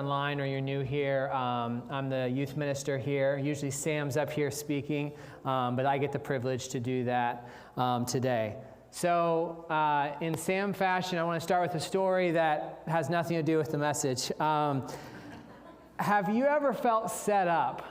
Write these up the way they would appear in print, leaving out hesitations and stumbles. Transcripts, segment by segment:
Online or you're new here, I'm the youth minister here. Usually Sam's up here speaking, but I get the privilege to do that today. So in Sam fashion, I want to start with a story that has nothing to do with the message. Have you ever felt set up?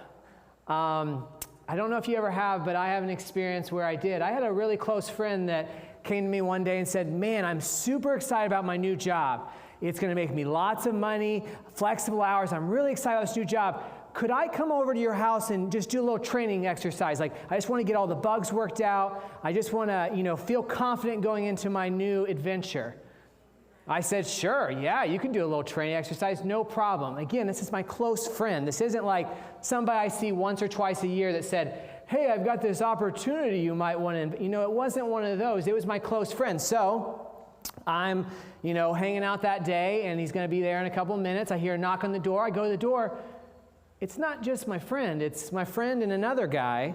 I don't know if you ever have, but I have an experience where I did. I had a really close friend that came to me one day and said, man, I'm super excited about my new job. It's going to make me lots of money, flexible hours. I'm really excited about this new job. Could I come over to your house and just do a little training exercise? Like, I just want to get all the bugs worked out. I just want to, feel confident going into my new adventure. I said, sure, yeah, you can do a little training exercise, no problem. Again, this is my close friend. This isn't like somebody I see once or twice a year that said, hey, I've got this opportunity you might want to, it wasn't one of those. It was my close friend. So I'm, hanging out that day, and he's going to be there in a couple of minutes. I hear a knock on the door. I go to the door. It's not just my friend. It's my friend and another guy,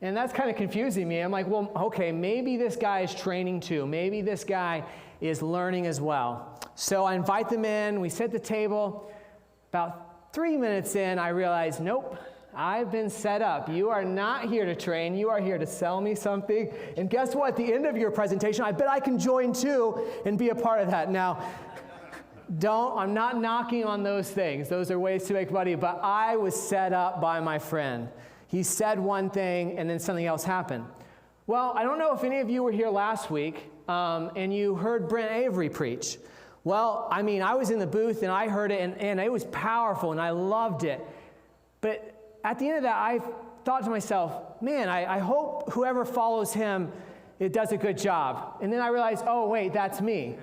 and that's kind of confusing me. I'm like, well, okay, maybe this guy is training too. Maybe this guy is learning as well. So I invite them in. We sit at the table. About 3 minutes in, I realize, nope, I've been set up. You are not here to train. You are here to sell me something. And guess what? At the end of your presentation, I bet I can join too and be a part of that. Now, I'm not knocking on those things. Those are ways to make money. But I was set up by my friend. He said one thing and then something else happened. Well, I don't know if any of you were here last week and you heard Brent Avery preach. Well, I was in the booth and I heard it and it was powerful and I loved it. But at the end of that, I thought to myself, man, I hope whoever follows him, it does a good job. And then I realized, oh, wait, that's me.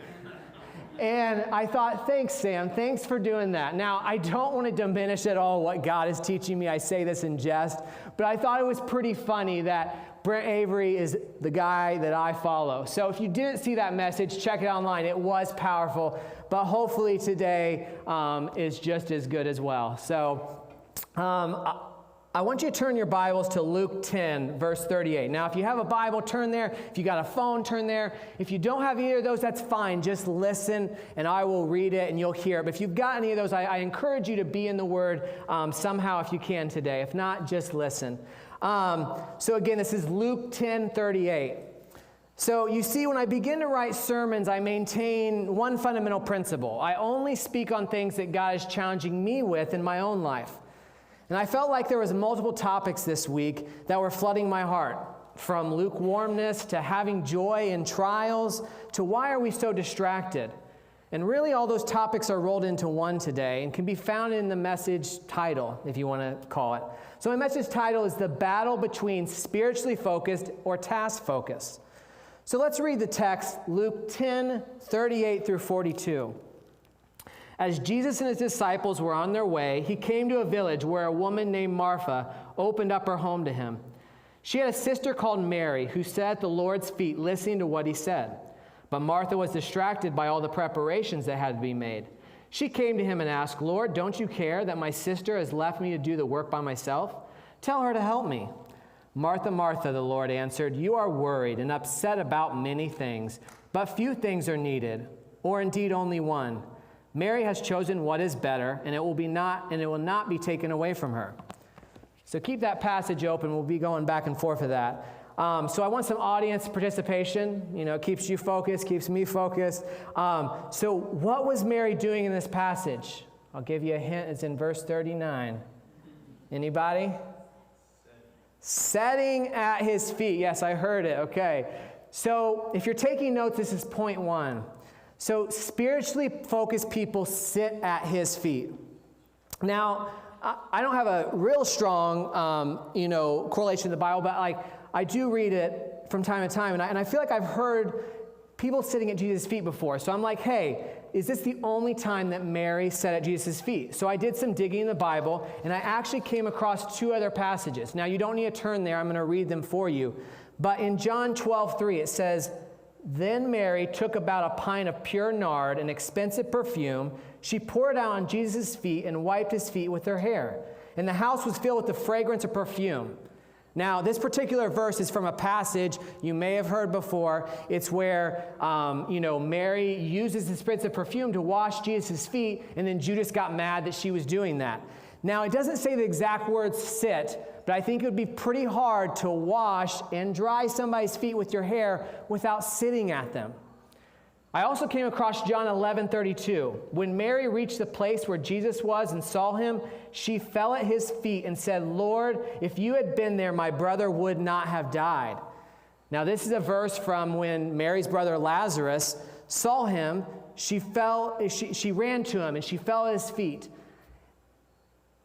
And I thought, thanks, Sam. Thanks for doing that. Now, I don't want to diminish at all what God is teaching me. I say this in jest. But I thought it was pretty funny that Brent Avery is the guy that I follow. So if you didn't see that message, check it online. It was powerful. But hopefully today is just as good as well. So I want you to turn your Bibles to Luke 10, verse 38. Now, if you have a Bible, turn there. If you got a phone, turn there. If you don't have either of those, that's fine. Just listen, and I will read it, and you'll hear it. But if you've got any of those, I encourage you to be in the Word somehow if you can today. If not, just listen. So again, this is Luke 10, 38. So you see, when I begin to write sermons, I maintain one fundamental principle. I only speak on things that God is challenging me with in my own life. And I felt like there was multiple topics this week that were flooding my heart, from lukewarmness to having joy in trials to why are we so distracted. And really all those topics are rolled into one today and can be found in the message title, if you want to call it. So my message title is The Battle Between Spiritually Focused or Task Focused. So let's read the text, Luke 10, 38 through 42. As Jesus and his disciples were on their way, he came to a village where a woman named Martha opened up her home to him. She had a sister called Mary who sat at the Lord's feet listening to what he said. But Martha was distracted by all the preparations that had to be made. She came to him and asked, Lord, don't you care that my sister has left me to do the work by myself? Tell her to help me. Martha, Martha, the Lord answered, you are worried and upset about many things, but few things are needed, or indeed only one. Mary has chosen what is better, and it will not be taken away from her. So keep that passage open. We'll be going back and forth with that. So I want some audience participation. It keeps you focused, keeps me focused. So what was Mary doing in this passage? I'll give you a hint. It's in verse 39. Anybody? Setting at his feet. Yes, I heard it. Okay. So if you're taking notes, this is point one. So spiritually focused people sit at his feet. Now, I don't have a real strong, correlation to the Bible, but I do read it from time to time, and I feel like I've heard people sitting at Jesus' feet before. So I'm like, hey, is this the only time that Mary sat at Jesus' feet? So I did some digging in the Bible, and I actually came across two other passages. Now, you don't need to turn there. I'm going to read them for you. But in John 12:3, it says, then Mary took about a pint of pure nard, an expensive perfume. She poured it out on Jesus' feet and wiped his feet with her hair. And the house was filled with the fragrance of perfume. Now, this particular verse is from a passage you may have heard before. It's where, Mary uses the spritz of perfume to wash Jesus' feet, and then Judas got mad that she was doing that. Now, it doesn't say the exact words sit, but I think it would be pretty hard to wash and dry somebody's feet with your hair without sitting at them. I also came across John 11:32. When Mary reached the place where Jesus was and saw him, she fell at his feet and said, "Lord, if you had been there, my brother would not have died." Now, this is a verse from when Mary's brother Lazarus saw him. She ran to him and she fell at his feet.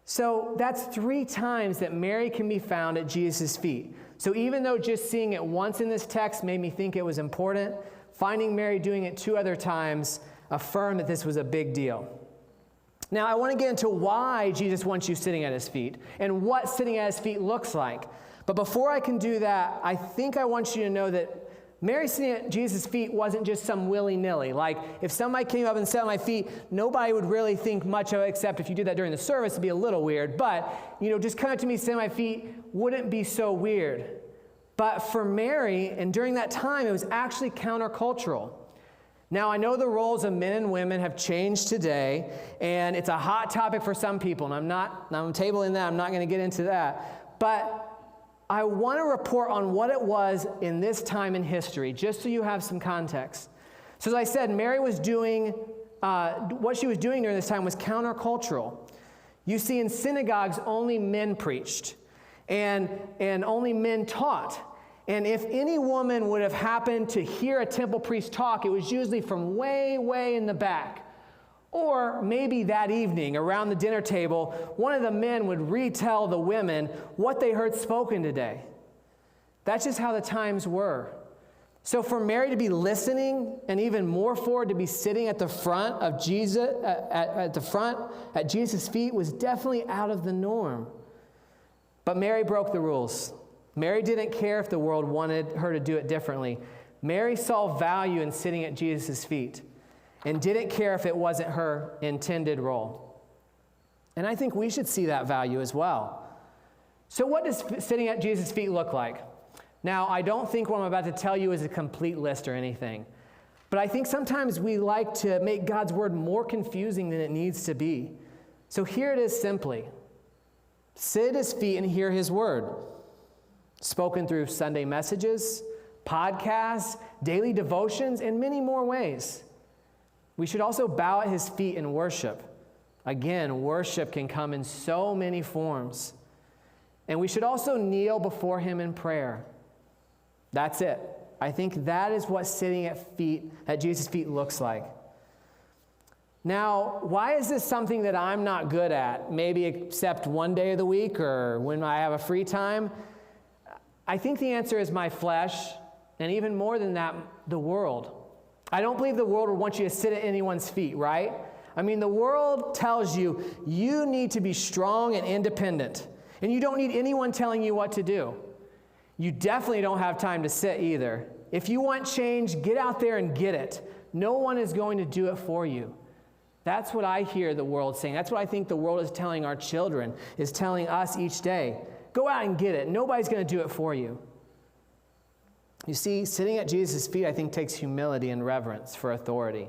So that's 3 times that Mary can be found at Jesus' feet. So even though just seeing it once in this text made me think it was important, finding Mary doing it 2 other times affirmed that this was a big deal. Now, I want to get into why Jesus wants you sitting at his feet and what sitting at his feet looks like. But before I can do that, I think I want you to know that Mary sitting at Jesus' feet wasn't just some willy-nilly. Like, if somebody came up and sat at my feet, nobody would really think much of it, except if you did that during the service, it'd be a little weird. But, just come up to me, sit at my feet, wouldn't be so weird. But for Mary, and during that time, it was actually countercultural. Now, I know the roles of men and women have changed today, and it's a hot topic for some people, and I'm tabling that, I'm not going to get into that. But I want to report on what it was in this time in history, just so you have some context. So as I said, Mary was doing, what she was doing during this time was countercultural. You see, in synagogues, only men preached, and only men taught. And if any woman would have happened to hear a temple priest talk, it was usually from way, way in the back. Or maybe that evening, around the dinner table, one of the men would retell the women what they heard spoken today. That's just how the times were. So for Mary to be listening, and even more for her to be sitting at the front of Jesus, at Jesus' feet, was definitely out of the norm. But Mary broke the rules. Mary didn't care if the world wanted her to do it differently. Mary saw value in sitting at Jesus' feet and didn't care if it wasn't her intended role. And I think we should see that value as well. So what does sitting at Jesus' feet look like? Now, I don't think what I'm about to tell you is a complete list or anything, but I think sometimes we like to make God's word more confusing than it needs to be. So here it is simply. Sit at his feet and hear his word, spoken through Sunday messages, podcasts, daily devotions, and many more ways. We should also bow at his feet in worship. Again, worship can come in so many forms. And we should also kneel before him in prayer. That's it. I think that is what sitting at Jesus' feet looks like. Now, why is this something that I'm not good at? Maybe except one day of the week or when I have a free time? I think the answer is my flesh, and even more than that, the world. I don't believe the world would want you to sit at anyone's feet, right? I mean, the world tells you you need to be strong and independent, and you don't need anyone telling you what to do. You definitely don't have time to sit either. If you want change, get out there and get it. No one is going to do it for you. That's what I hear the world saying. That's what I think the world is telling our children, is telling us each day. Go out and get it. Nobody's going to do it for you. You see, sitting at Jesus' feet, I think, takes humility and reverence for authority.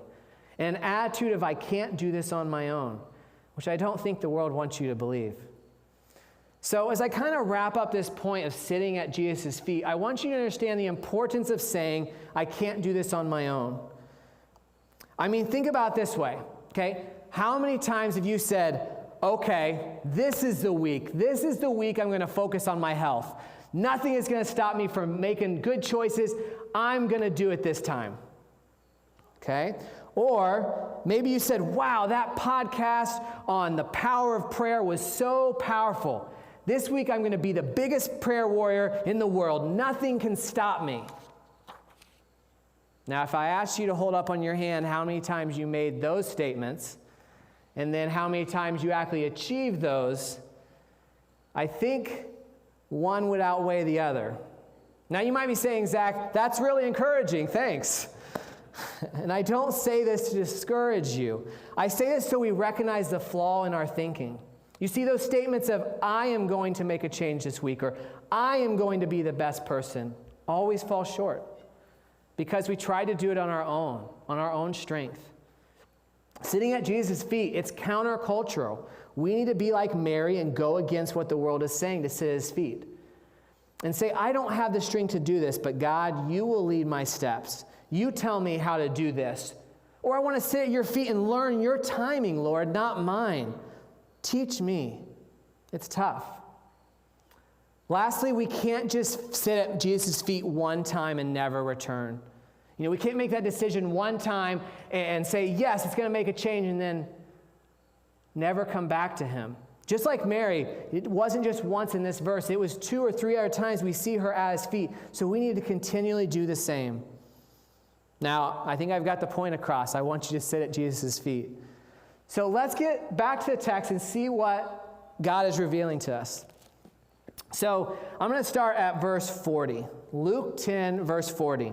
And an attitude of, I can't do this on my own, which I don't think the world wants you to believe. So as I kind of wrap up this point of sitting at Jesus' feet, I want you to understand the importance of saying, I can't do this on my own. I mean, think about it this way, okay? How many times have you said, okay, this is the week. This is the week I'm going to focus on my health. Nothing is going to stop me from making good choices. I'm going to do it this time. Okay? Or maybe you said, wow, that podcast on the power of prayer was so powerful. This week I'm going to be the biggest prayer warrior in the world. Nothing can stop me. Now, if I asked you to hold up on your hand how many times you made those statements, and then how many times you actually achieved those, I think one would outweigh the other. Now, you might be saying, Zach, that's really encouraging. Thanks. And I don't say this to discourage you. I say this so we recognize the flaw in our thinking. You see those statements of, I am going to make a change this week, or I am going to be the best person, always fall short because we try to do it on our own strength. Sitting at Jesus' feet, it's countercultural. We need to be like Mary and go against what the world is saying to sit at his feet. And say, I don't have the strength to do this, but God, you will lead my steps. You tell me how to do this. Or I want to sit at your feet and learn your timing, Lord, not mine. Teach me. It's tough. Lastly, we can't just sit at Jesus' feet one time and never return. We can't make that decision one time and say, yes, it's going to make a change, and then never come back to him. Just like Mary, it wasn't just once in this verse. It was 2 or 3 other times we see her at his feet. So we need to continually do the same. Now, I think I've got the point across. I want you to sit at Jesus' feet. So let's get back to the text and see what God is revealing to us. So I'm going to start at verse 40. Luke 10, verse 40.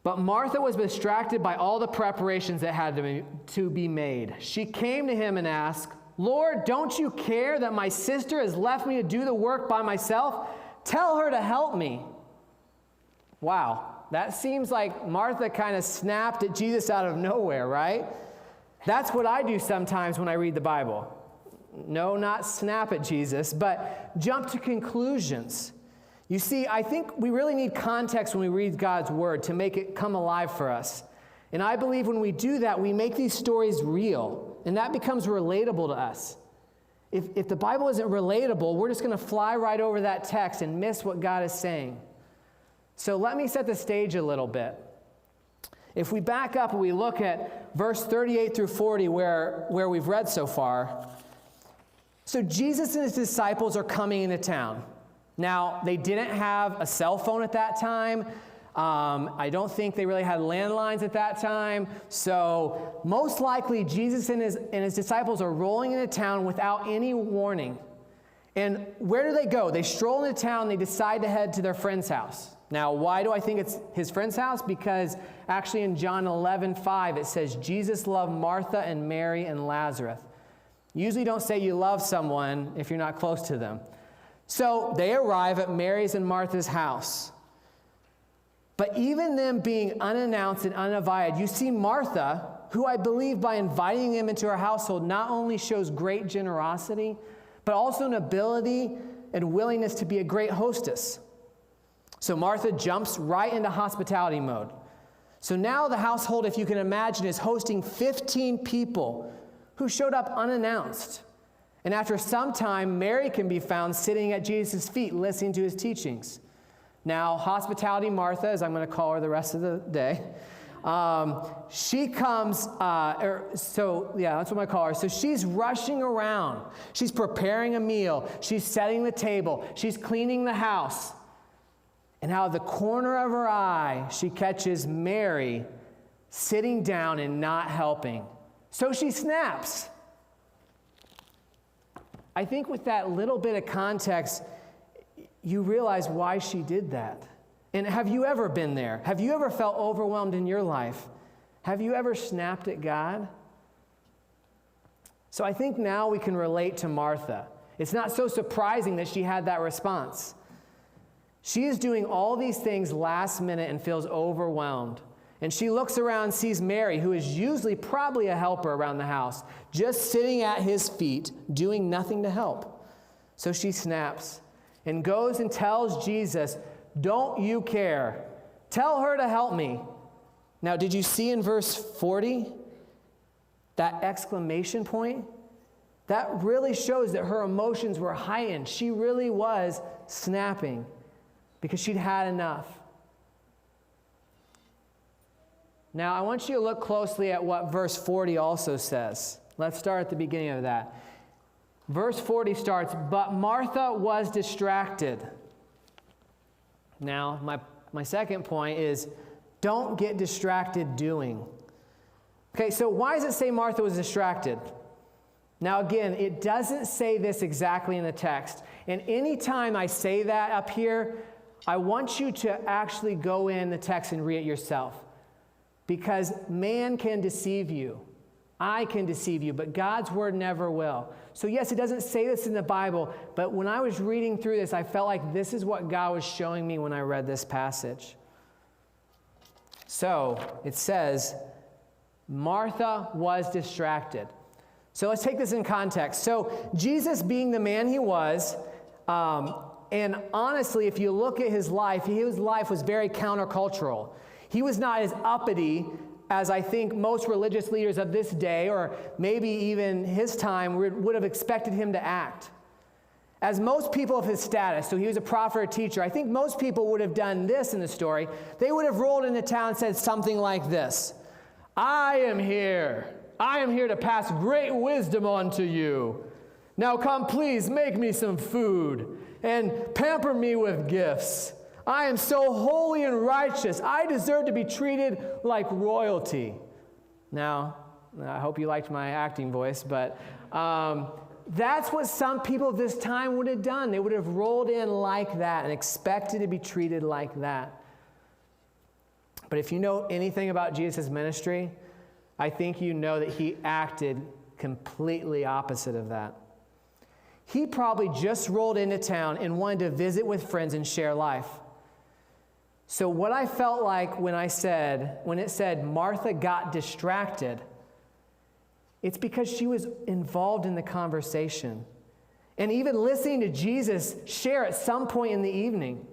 But Martha was distracted by all the preparations that had to be made. She came to him and asked, Lord, don't you care that my sister has left me to do the work by myself? Tell her to help me. Wow, that seems like Martha kind of snapped at Jesus out of nowhere, right? That's what I do sometimes when I read the Bible. No, not snap at Jesus, but jump to conclusions. You see, I think we really need context when we read God's word to make it come alive for us. And I believe when we do that, we make these stories real, and that becomes relatable to us. If the Bible isn't relatable, we're just going to fly right over that text and miss what God is saying. So let me set the stage a little bit. If we back up and we look at verse 38 through 40 where we've read so far, so Jesus and his disciples are coming into town. Now, they didn't have a cell phone at that time. I don't think they really had landlines at that time. So most likely, Jesus and his disciples are rolling into town without any warning. And where do they go? They stroll into town. They decide to head to their friend's house. Now, why do I think it's his friend's house? Because actually in John 11:5, it says, Jesus loved Martha and Mary and Lazarus. You usually don't say you love someone if you're not close to them. So they arrive at Mary's and Martha's house. But even them being unannounced and uninvited, you see Martha, who I believe by inviting them into her household not only shows great generosity, but also an ability and willingness to be a great hostess. So Martha jumps right into hospitality mode. So now the household, if you can imagine, is hosting 15 people who showed up unannounced. And after some time, Mary can be found sitting at Jesus' feet listening to his teachings. Now, hospitality Martha, as I'm going to call her the rest of the day, she comes, that's what I'm going to call her. So she's rushing around. She's preparing a meal. She's setting the table. She's cleaning the house. And out of the corner of her eye, she catches Mary sitting down and not helping. So she snaps. I think with that little bit of context, you realize why she did that. And have you ever been there? Have you ever felt overwhelmed in your life? Have you ever snapped at God? So I think now we can relate to Martha. It's not so surprising that she had that response. She is doing all these things last minute and feels overwhelmed. And she looks around, sees Mary, who is usually probably a helper around the house, just sitting at his feet, doing nothing to help. So she snaps and goes and tells Jesus, "Don't you care? Tell her to help me." Now, did you see in verse 40 that exclamation point? That really shows that her emotions were heightened. She really was snapping because she'd had enough. Now, I want you to look closely at what verse 40 also says. Let's start at the beginning of that. Verse 40 starts, "But Martha was distracted." Now, my second point is, don't get distracted doing. Okay, so why does it say Martha was distracted? Now, again, it doesn't say this exactly in the text. And anytime I say that up here, I want you to actually go in the text and read it yourself. Because man can deceive you. I can deceive you, but God's word never will. So yes, it doesn't say this in the Bible, but when I was reading through this, I felt like this is what God was showing me when I read this passage. So it says, Martha was distracted. So let's take this in context. So Jesus, being the man he was, and honestly, if you look at his life was very countercultural. He was not as uppity as I think most religious leaders of this day, or maybe even his time, would have expected him to act. As most people of his status, so he was a prophet or teacher, I think most people would have done this in the story. They would have rolled into town and said something like this: I am here to pass great wisdom on to you. Now come, please, make me some food and pamper me with gifts. I am so holy and righteous. I deserve to be treated like royalty. Now, I hope you liked my acting voice, but that's what some people of this time would have done. They would have rolled in like that and expected to be treated like that. But if you know anything about Jesus' ministry, I think you know that he acted completely opposite of that. He probably just rolled into town and wanted to visit with friends and share life. So what I felt like when it said Martha got distracted, it's because she was involved in the conversation and even listening to Jesus share at some point in the evening.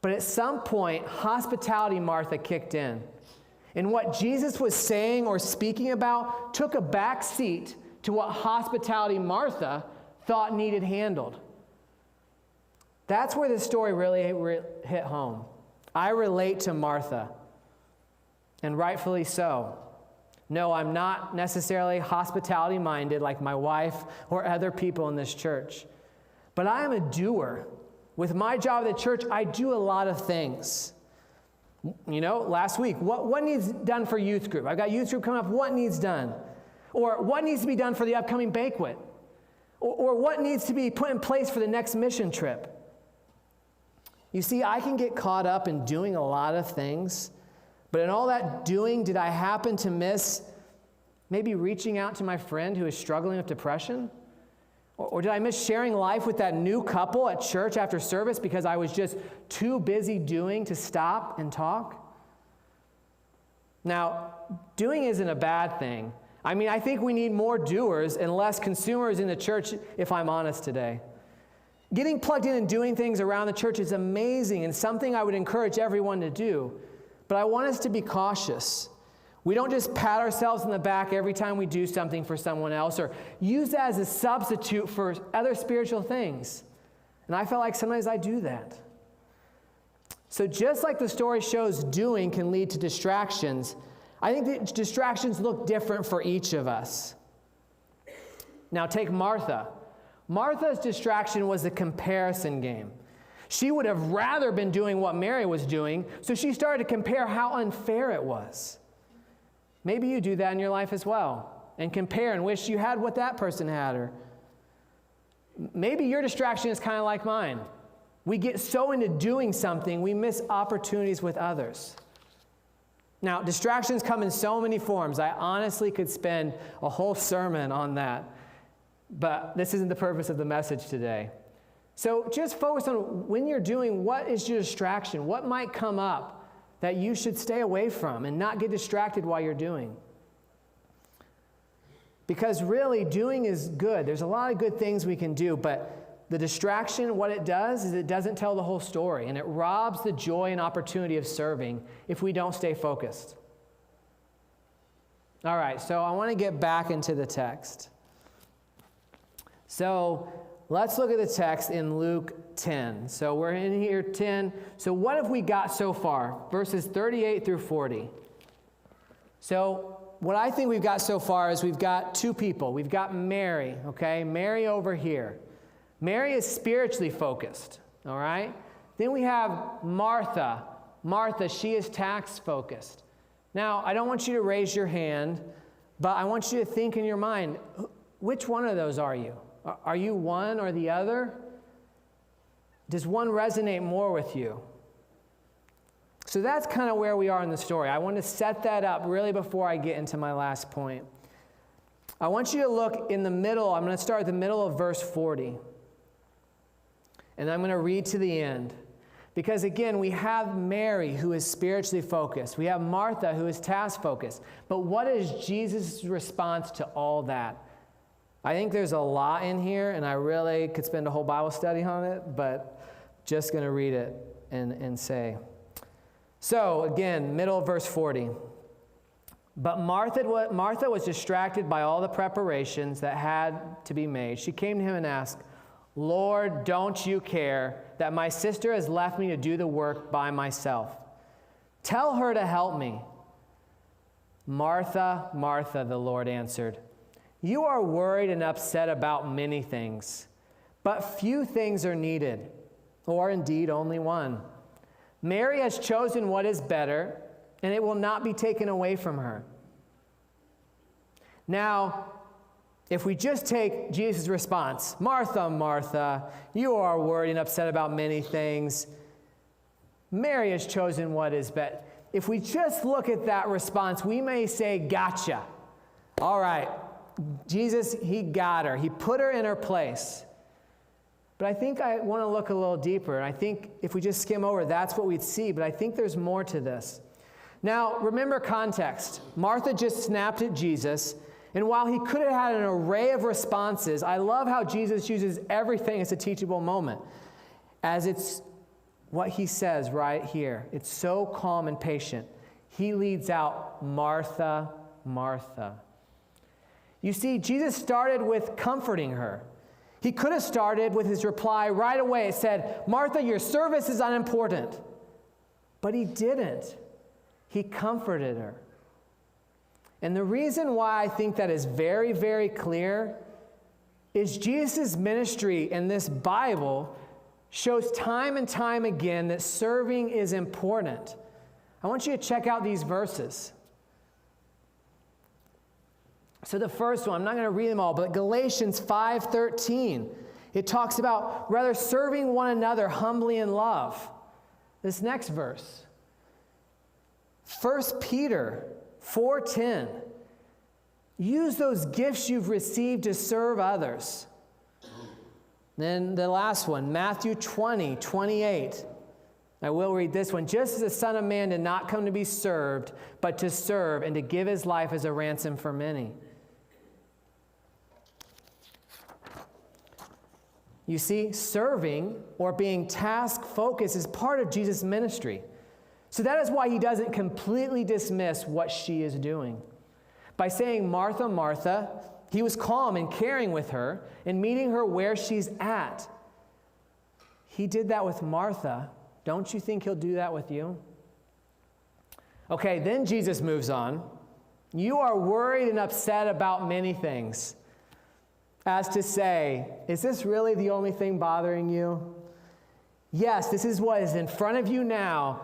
But at some point, hospitality Martha kicked in. And what Jesus was saying or speaking about took a back seat to what hospitality Martha thought needed handled. That's where the story really hit home. I relate to Martha, and rightfully so. No, I'm not necessarily hospitality-minded like my wife or other people in this church, but I am a doer. With my job at the church, I do a lot of things. You know, last week, what needs done for youth group? I've got youth group coming up. What needs done? Or what needs to be done for the upcoming banquet? Or what needs to be put in place for the next mission trip? You see, I can get caught up in doing a lot of things, but in all that doing, did I happen to miss maybe reaching out to my friend who is struggling with depression? Or did I miss sharing life with that new couple at church after service because I was just too busy doing to stop and talk? Now, doing isn't a bad thing. I mean, I think we need more doers and less consumers in the church, if I'm honest today. Getting plugged in and doing things around the church is amazing and something I would encourage everyone to do. But I want us to be cautious. We don't just pat ourselves in the back every time we do something for someone else or use that as a substitute for other spiritual things. And I felt like sometimes I do that. So just like the story shows doing can lead to distractions, I think that distractions look different for each of us. Now take Martha. Martha's distraction was a comparison game. She would have rather been doing what Mary was doing, so she started to compare how unfair it was. Maybe you do that in your life as well, and compare and wish you had what that person had. Or maybe your distraction is kind of like mine. We get so into doing something, we miss opportunities with others. Now, distractions come in so many forms. I honestly could spend a whole sermon on that, but this isn't the purpose of the message today. So just focus on when you're doing, what is your distraction? What might come up that you should stay away from and not get distracted while you're doing? Because really, doing is good. There's a lot of good things we can do, but the distraction, what it does is it doesn't tell the whole story, and it robs the joy and opportunity of serving if we don't stay focused. All right, so I want to get back into the text. So let's look at the text in Luke 10. So we're in here 10. So what have we got so far? Verses 38 through 40. So what I think we've got so far is we've got two people. We've got Mary, okay? Mary over here. Mary is spiritually focused, all right? Then we have Martha. Martha, she is tax focused. Now, I don't want you to raise your hand, but I want you to think in your mind, which one of those are you? Are you one or the other? Does one resonate more with you? So that's kind of where we are in the story. I want to set that up really before I get into my last point. I want you to look in the middle. I'm going to start at the middle of verse 40. And I'm going to read to the end. Because again, we have Mary who is spiritually focused. We have Martha who is task focused. But what is Jesus' response to all that? I think there's a lot in here, and I really could spend a whole Bible study on it, but just going to read it and say. So again, middle of verse 40. But Martha was distracted by all the preparations that had to be made. She came to him and asked, Lord, don't you care that my sister has left me to do the work by myself? Tell her to help me. Martha, Martha, the Lord answered, you are worried and upset about many things, but few things are needed, or indeed only one. Mary has chosen what is better, and it will not be taken away from her. Now, if we just take Jesus' response, Martha, Martha, you are worried and upset about many things. Mary has chosen what is better. If we just look at that response, we may say, gotcha. All right, Jesus, he got her. He put her in her place. But I think I want to look a little deeper. And I think if we just skim over, that's what we'd see. But I think there's more to this. Now, remember context. Martha just snapped at Jesus. And while he could have had an array of responses, I love how Jesus uses everything as a teachable moment. As it's what he says right here. It's so calm and patient. He leads out, Martha, Martha. You see, Jesus started with comforting her. He could have started with his reply right away. It said, Martha, your service is unimportant. But he didn't. He comforted her. And the reason why I think that is very, very clear is Jesus' ministry in this Bible shows time and time again that serving is important. I want you to check out these verses. So the first one, I'm not going to read them all, but Galatians 5:13. It talks about rather serving one another humbly in love. This next verse. 1 Peter 4:10. Use those gifts you've received to serve others. Then the last one, Matthew 20:28. I will read this one. Just as the Son of Man did not come to be served, but to serve and to give his life as a ransom for many. You see, serving or being task-focused is part of Jesus' ministry. So that is why he doesn't completely dismiss what she is doing. By saying, Martha, Martha, he was calm and caring with her and meeting her where she's at. He did that with Martha. Don't you think he'll do that with you? Okay, then Jesus moves on. You are worried and upset about many things. As to say, is this really the only thing bothering you? Yes, this is what is in front of you now.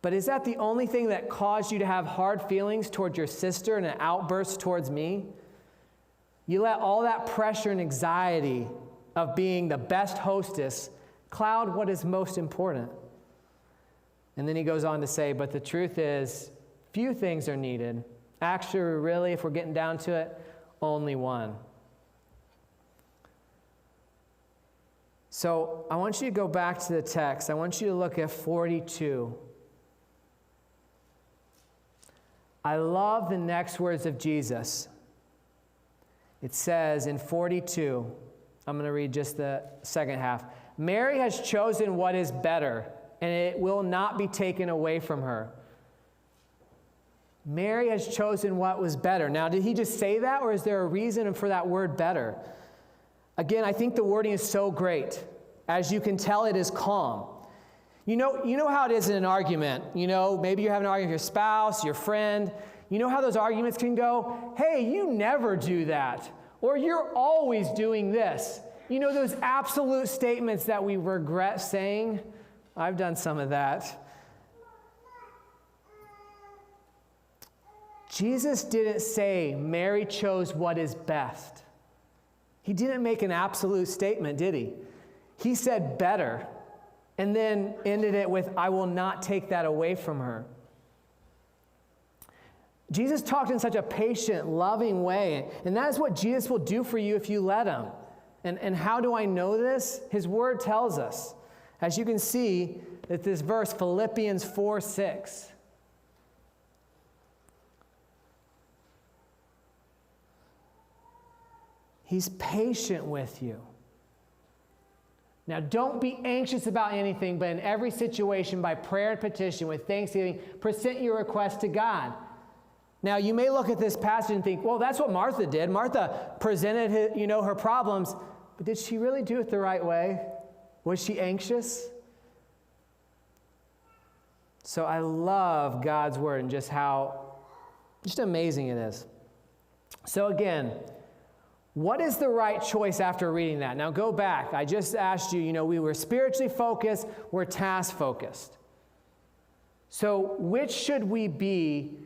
But is that the only thing that caused you to have hard feelings towards your sister and an outburst towards me? You let all that pressure and anxiety of being the best hostess cloud what is most important. And then he goes on to say, but the truth is, few things are needed. Actually, really, if we're getting down to it, only one. So I want you to go back to the text. I want you to look at 42. I love the next words of Jesus. It says in 42, I'm going to read just the second half. Mary has chosen what is better, and it will not be taken away from her. Mary has chosen what was better. Now, did he just say that, or is there a reason for that word better? Again, I think the wording is so great. As you can tell, it is calm. You know how it is in an argument. Maybe you're having an argument with your spouse, your friend. You know how those arguments can go? Hey, you never do that. Or you're always doing this. Those absolute statements that we regret saying. I've done some of that. Jesus didn't say Mary chose what is best. He didn't make an absolute statement, did he? He said better. and then ended it with, I will not take that away from her. Jesus talked in such a patient, loving way, and that is what Jesus will do for you if you let him. And how do I know this? His word tells us. As you can see, that this verse, Philippians 4:6. He's patient with you. Now, don't be anxious about anything, but in every situation, by prayer and petition, with thanksgiving, present your request to God. Now, you may look at this passage and think, well, that's what Martha did. Martha presented her problems, but did she really do it the right way? Was she anxious? So I love God's word and just how amazing it is. So again, what is the right choice after reading that? Now go back. I just asked you, we were spiritually focused, we're task focused. So which should we be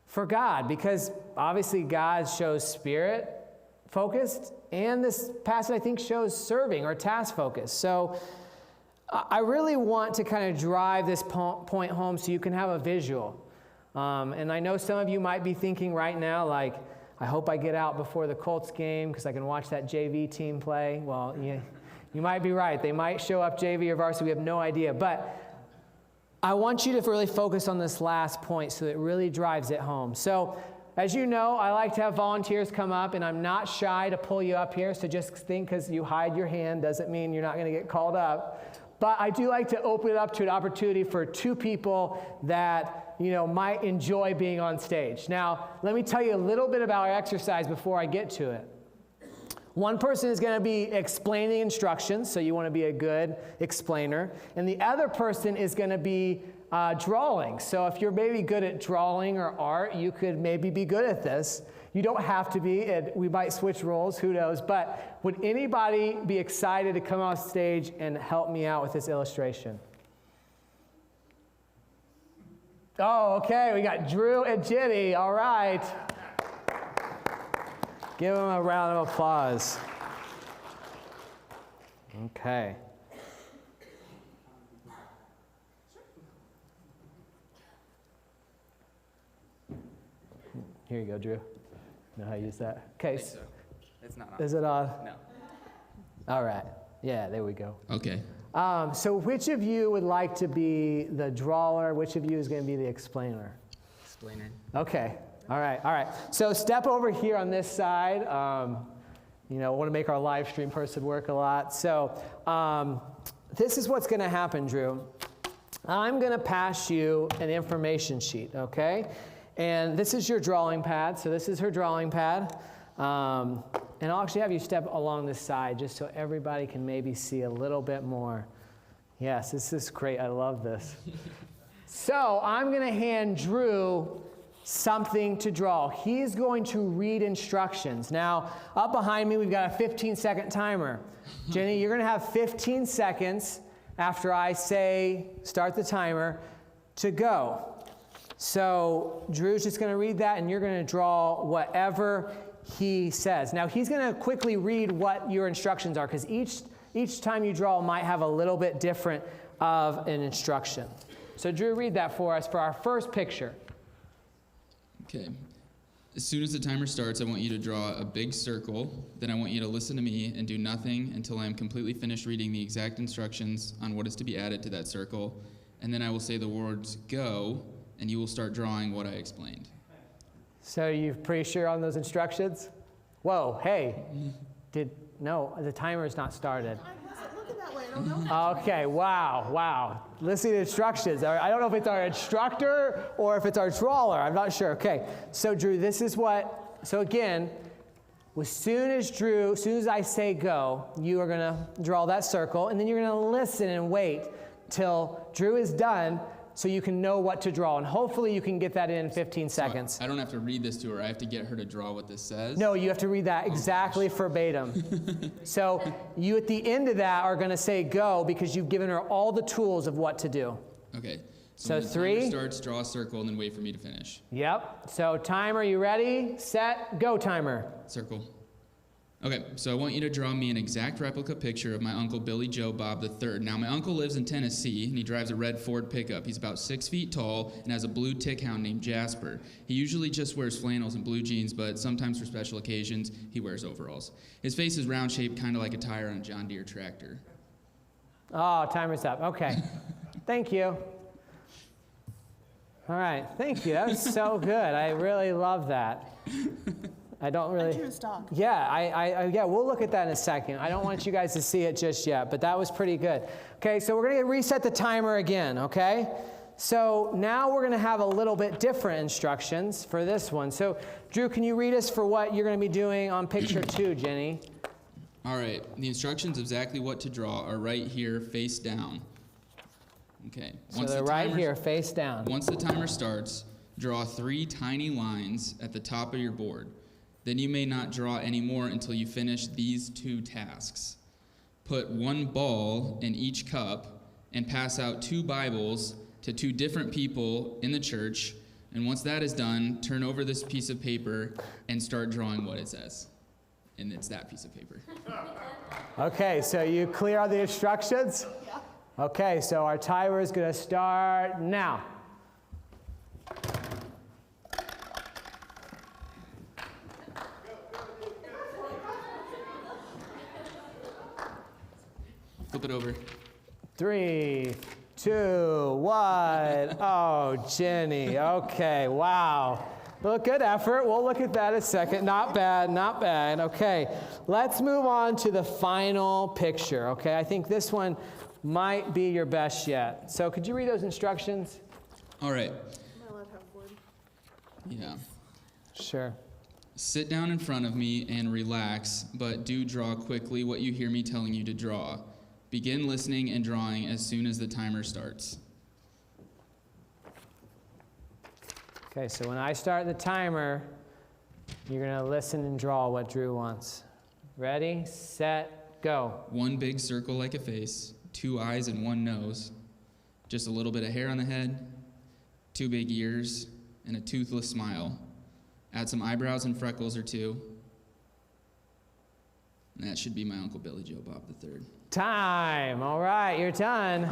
for God? Because obviously God shows spirit focused, and this passage I think shows serving or task focused. So I really want to kind of drive this point home so you can have a visual. And I know some of you might be thinking right now, like, I hope I get out before the Colts game because I can watch that JV team play. Well, you might be right. They might show up JV or varsity. We have no idea. But I want you to really focus on this last point so it really drives it home. So as you know, I like to have volunteers come up, and I'm not shy to pull you up here. So just think because you hide your hand doesn't mean you're not going to get called up. But I do like to open it up to an opportunity for two people that might enjoy being on stage. Now, let me tell you a little bit about our exercise before I get to it. One person is going to be explaining instructions, so you want to be a good explainer. And the other person is going to be drawing. So if you're maybe good at drawing or art, you could maybe be good at this. You don't have to be. We might switch roles, who knows. But would anybody be excited to come off stage and help me out with this illustration? Oh, okay. We got Drew and Jenny. All right. Give them a round of applause. Okay. Here you go, Drew. Know how to use that? Okay. So. It's not on. Is it on? No. All right. Yeah, there we go. Okay. So which of you would like to be the drawer? Which of you is going to be the explainer? Explainer. Okay. All right. So step over here on this side. I want to make our live stream person work a lot. So this is what's going to happen, Drew. I'm going to pass you an information sheet, okay? And this is your drawing pad. So this is her drawing pad. And I'll actually have you step along this side just so everybody can maybe see a little bit more. Yes, this is great. I love this. So I'm going to hand Drew something to draw. He's going to read instructions. Now, up behind me, we've got a 15-second timer. Jenny, you're going to have 15 seconds after I say start the timer to go. So Drew's just going to read that, and you're going to draw whatever he says. Now, he's going to quickly read what your instructions are, because each time you draw might have a little bit different of an instruction. So Drew, read that for us for our first picture. Okay. As soon as the timer starts, I want you to draw a big circle. Then I want you to listen to me and do nothing until I am completely finished reading the exact instructions on what is to be added to that circle. And then I will say the words go, and you will start drawing what I explained. So you're pretty sure on those instructions? Whoa, hey, no, the timer is not started. I wasn't looking that way, I don't know. Okay, wow. Listen to the instructions. I don't know if it's our instructor or if it's our drawer, I'm not sure. Okay, so Drew, so again, as soon as I say go, you are gonna draw that circle, and then you're gonna listen and wait till Drew is done, so you can know what to draw. And hopefully you can get that in 15 seconds. I don't have to read this to her. I have to get her to draw what this says? No, you have to read that exactly verbatim. So you at the end of that are going to say go, because you've given her all the tools of what to do. Okay. So when the 3. timer starts, draw a circle, and then wait for me to finish. Yep. So timer, you ready? Set, go timer. Circle. Okay, so I want you to draw me an exact replica picture of my Uncle Billy Joe Bob III. Now, my uncle lives in Tennessee, and he drives a red Ford pickup. He's about 6 feet tall and has a blue tick hound named Jasper. He usually just wears flannels and blue jeans, but sometimes for special occasions, he wears overalls. His face is round-shaped, kind of like a tire on a John Deere tractor. Oh, timer's up. Okay. Thank you. All right. Thank you. That was so good. I really love that. I don't really. I drew a stock. Yeah, yeah, we'll look at that in a second. I don't want you guys to see it just yet, but that was pretty good. Okay, so we're going to reset the timer again, okay? So now we're going to have a little bit different instructions for this one. So, Drew, can you read us for what you're going to be doing on picture 2, Jenny? All right, the instructions of exactly what to draw are right here, face down. Okay. So they're right here, face down. Once the timer starts, draw 3 tiny lines at the top of your board. Then you may not draw any more until you finish these 2 tasks. Put 1 ball in each cup and pass out 2 Bibles to 2 different people in the church. And once that is done, turn over this piece of paper and start drawing what it says. And it's that piece of paper. Okay, so you clear on the instructions? Yeah. Okay, so our timer is going to start now. Flip it over. 3, 2, 1. Oh, Jenny. Okay, wow. Well, good effort. We'll look at that in a second. Not bad, not bad. Okay, let's move on to the final picture. Okay, I think this one might be your best yet. So could you read those instructions? All right. Am I allowed to have wood? Yeah. Sure. Sit down in front of me and relax, but do draw quickly what you hear me telling you to draw. Begin listening and drawing as soon as the timer starts. Okay, so when I start the timer, you're going to listen and draw what Drew wants. Ready, set, go. 1 big circle like a face, 2 eyes and 1 nose, just a little bit of hair on the head, 2 big ears, and a toothless smile. Add some eyebrows and freckles or 2. And that should be my Uncle Billy Joe Bob III. Time. All right, you're done.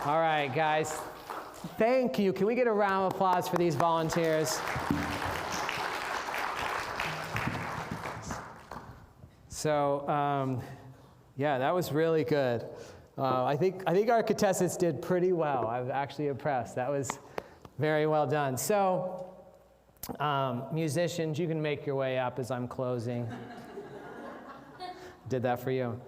All right, guys. Thank you. Can we get a round of applause for these volunteers? So, yeah, that was really good. I think our contestants did pretty well. I was actually impressed. That was very well done. So, musicians, you can make your way up as I'm closing. Did that for you.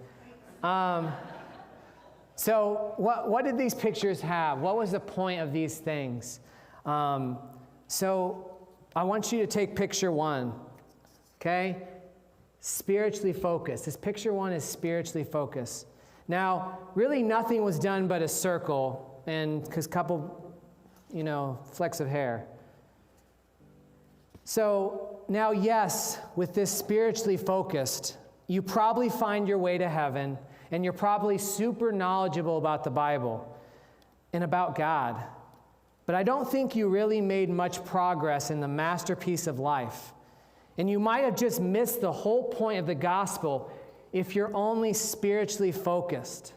So what did these pictures have? What was the point of these things? So I want you to take picture 1, okay? Spiritually focused. This picture 1 is spiritually focused. Now, really nothing was done but a circle and a couple, flecks of hair. So now, yes, with this spiritually focused, you probably find your way to heaven, and you're probably super knowledgeable about the Bible and about God. But I don't think you really made much progress in the masterpiece of life. And you might have just missed the whole point of the gospel if you're only spiritually focused.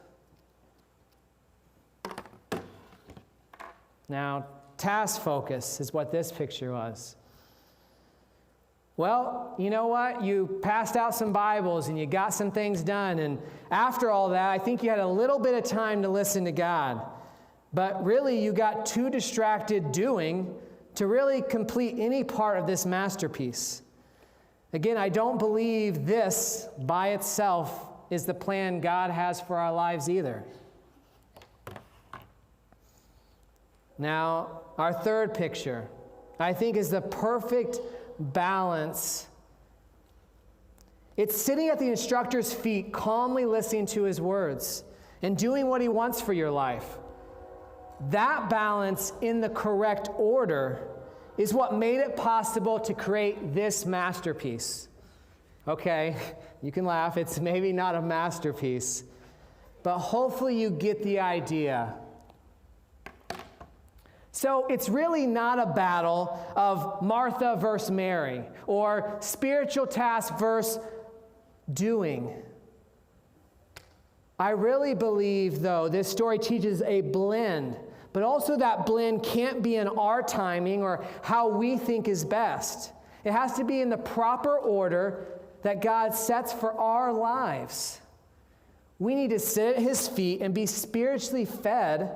Now, task focus is what this picture was. Well, you know what? You passed out some Bibles and you got some things done. And after all that, I think you had a little bit of time to listen to God. But really, you got too distracted doing to really complete any part of this masterpiece. Again, I don't believe this by itself is the plan God has for our lives either. Now, our third picture, I think, is the perfect balance. It's sitting at the instructor's feet, calmly listening to his words and doing what he wants for your life. That balance in the correct order is what made it possible to create this masterpiece. Okay, you can laugh. It's maybe not a masterpiece, but hopefully you get the idea. So it's really not a battle of Martha versus Mary or spiritual task versus doing. I really believe, though, this story teaches a blend, but also that blend can't be in our timing or how we think is best. It has to be in the proper order that God sets for our lives. We need to sit at his feet and be spiritually fed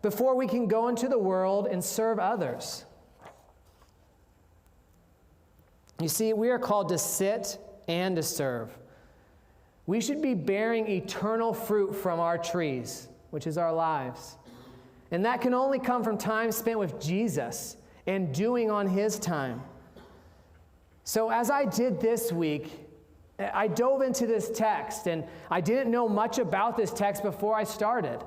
before we can go into the world and serve others. You see, we are called to sit and to serve. We should be bearing eternal fruit from our trees, which is our lives. And that can only come from time spent with Jesus and doing on his time. So as I did this week, I dove into this text, and I didn't know much about this text before I started.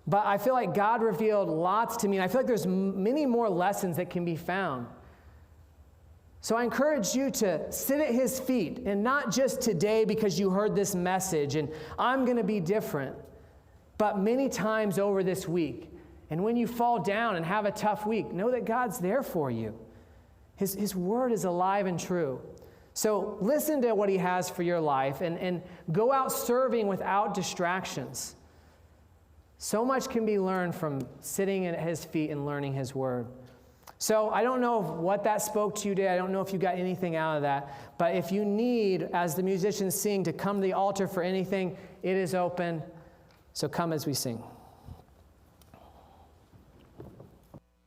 But I feel like God revealed lots to me, and I feel like there's many more lessons that can be found. So I encourage you to sit at his feet, and not just today because you heard this message, and I'm going to be different, but many times over this week. And when you fall down and have a tough week, know that God's there for you. His word is alive and true. So listen to what he has for your life, and go out serving without distractions. So much can be learned from sitting at his feet and learning his word. So I don't know what that spoke to you today. I don't know if you got anything out of that. But if you need, as the musicians sing, to come to the altar for anything, it is open. So come as we sing.